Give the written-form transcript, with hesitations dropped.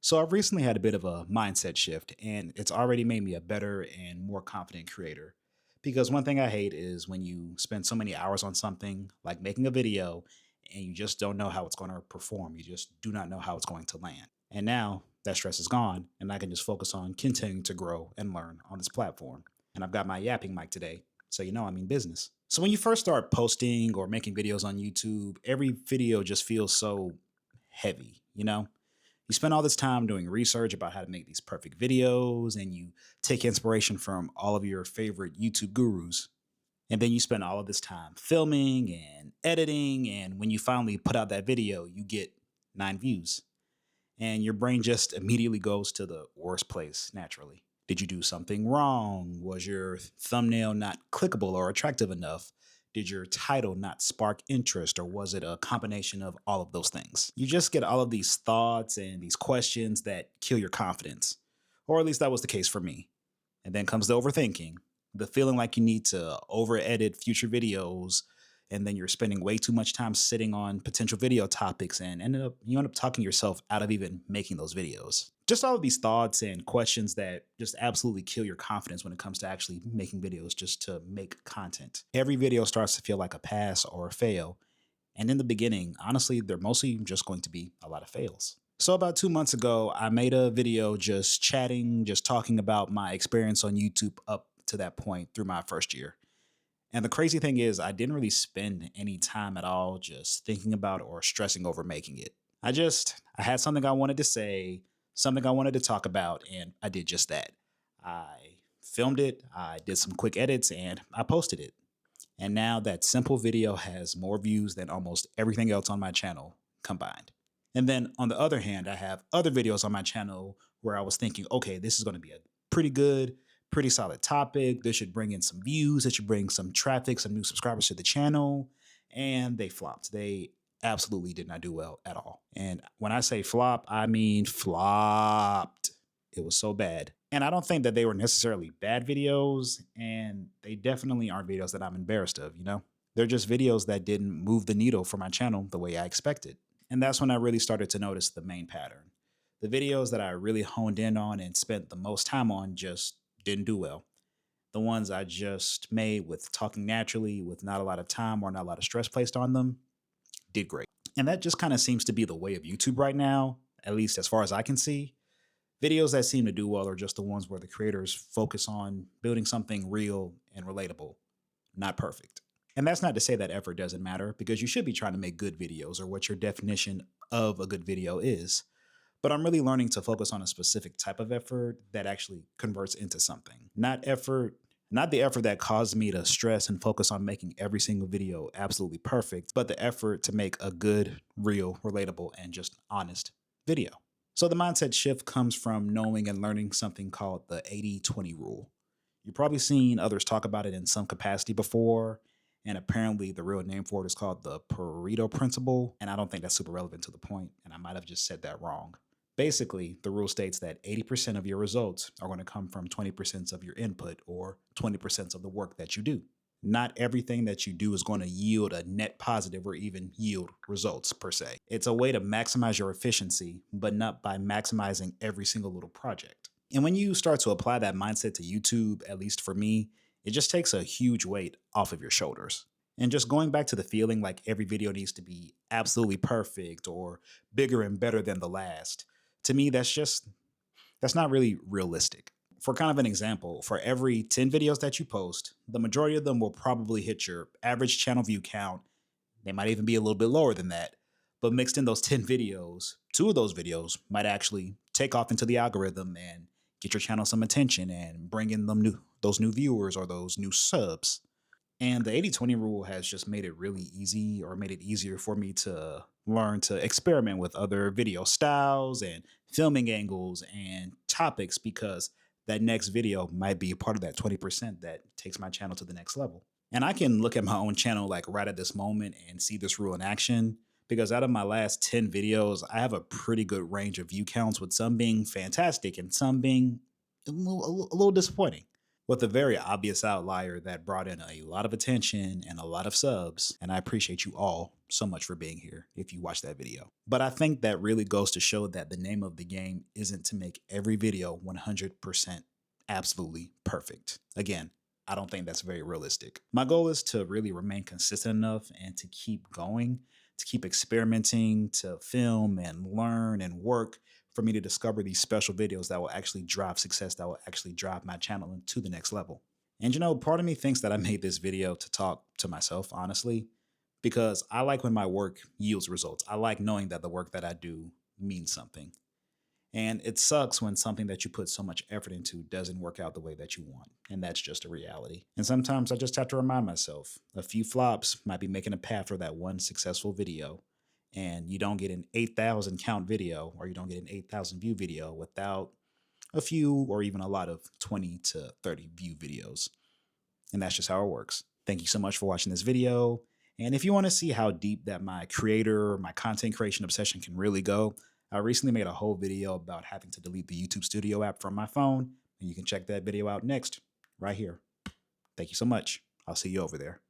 So I've recently had a bit of a mindset shift, and it's already made me a better and more confident creator. Because one thing I hate is when you spend so many hours on something like making a video and you just don't know how it's going to perform. You just do not know how it's going to land. And now that stress is gone, and I can just focus on continuing to grow and learn on this platform. And I've got my yapping mic today, so you know I mean business. So when you first start posting or making videos on YouTube, every video just feels so heavy, you know? You spend all this time doing research about how to make these perfect videos, and you take inspiration from all of your favorite YouTube gurus. And then you spend all of this time filming and editing. And when you finally put out that video, you get 9 views. And your brain just immediately goes to the worst place naturally. Did you do something wrong? Was your thumbnail not clickable or attractive enough? Did your title not spark interest, or was it a combination of all of those things? You just get all of these thoughts and these questions that kill your confidence. Or at least that was the case for me. And then comes the overthinking, the feeling like you need to over edit future videos, and then you're spending way too much time sitting on potential video topics and you end up talking yourself out of even making those videos. Just all of these thoughts and questions that just absolutely kill your confidence when it comes to actually making videos just to make content. Every video starts to feel like a pass or a fail. And in the beginning, honestly, they're mostly just going to be a lot of fails. So about 2 months ago, I made a video just chatting, just talking about my experience on YouTube up to that point through my first year. And the crazy thing is, I didn't really spend any time at all just thinking about or stressing over making it. I had something I wanted to say, something I wanted to talk about, and I did just that. I filmed it, I did some quick edits, and I posted it. And now that simple video has more views than almost everything else on my channel combined. And then on the other hand, I have other videos on my channel where I was thinking, okay, this is going to be a pretty good, pretty solid topic. This should bring in some views. It should bring some traffic, some new subscribers to the channel. And they flopped. They absolutely did not do well at all. And when I say flop, I mean flopped. It was so bad. And I don't think that they were necessarily bad videos. And they definitely aren't videos that I'm embarrassed of, you know? They're just videos that didn't move the needle for my channel the way I expected. And that's when I really started to notice the main pattern. The videos that I really honed in on and spent the most time on just didn't do well. The ones I just made with talking naturally, with not a lot of time or not a lot of stress placed on them, did great. And that just kind of seems to be the way of YouTube right now, at least as far as I can see. Videos that seem to do well are just the ones where the creators focus on building something real and relatable, not perfect. And that's not to say that effort doesn't matter, because you should be trying to make good videos, or what your definition of a good video is. But I'm really learning to focus on a specific type of effort that actually converts into something. Not the effort that caused me to stress and focus on making every single video absolutely perfect, but the effort to make a good, real, relatable, and just honest video. So the mindset shift comes from knowing and learning something called the 80-20 rule. You've probably seen others talk about it in some capacity before, and apparently the real name for it is called the Pareto principle, and I don't think that's super relevant to the point, and I might have just said that wrong. Basically, the rule states that 80% of your results are going to come from 20% of your input, or 20% of the work that you do. Not everything that you do is going to yield a net positive or even yield results per se. It's a way to maximize your efficiency, but not by maximizing every single little project. And when you start to apply that mindset to YouTube, at least for me, it just takes a huge weight off of your shoulders. And just going back to the feeling like every video needs to be absolutely perfect or bigger and better than the last, to me, that's not really realistic. For kind of an example, for every 10 videos that you post, the majority of them will probably hit your average channel view count. They might even be a little bit lower than that. But mixed in those 10 videos, 2 of those videos might actually take off into the algorithm and get your channel some attention and bring in those new viewers or those new subs. And the 80-20 rule has just made it really easy, or made it easier for me to learn to experiment with other video styles and filming angles and topics, because that next video might be a part of that 20% that takes my channel to the next level. And I can look at my own channel like right at this moment and see this rule in action, because out of my last 10 videos, I have a pretty good range of view counts, with some being fantastic and some being a little disappointing. with a very obvious outlier that brought in a lot of attention and a lot of subs. And I appreciate you all so much for being here if you watched that video. But I think that really goes to show that the name of the game isn't to make every video 100% absolutely perfect. Again, I don't think that's very realistic. My goal is to really remain consistent enough and to keep going, to keep experimenting, to film and learn and work for me to discover these special videos that will actually drive success, that will actually drive my channel into the next level. And part of me thinks that I made this video to talk to myself, honestly, because I like when my work yields results. I like knowing that the work that I do means something. And it sucks when something that you put so much effort into doesn't work out the way that you want. And that's just a reality. And sometimes I just have to remind myself a few flops might be making a path for that one successful video. And you don't get an 8,000 count video or you don't get an 8,000 view video without a few or even a lot of 20 to 30 view videos. And that's just how it works. Thank you so much for watching this video. And if you want to see how deep that my content creation obsession can really go, I recently made a whole video about having to delete the YouTube Studio app from my phone. And you can check that video out next, right here. Thank you so much. I'll see you over there.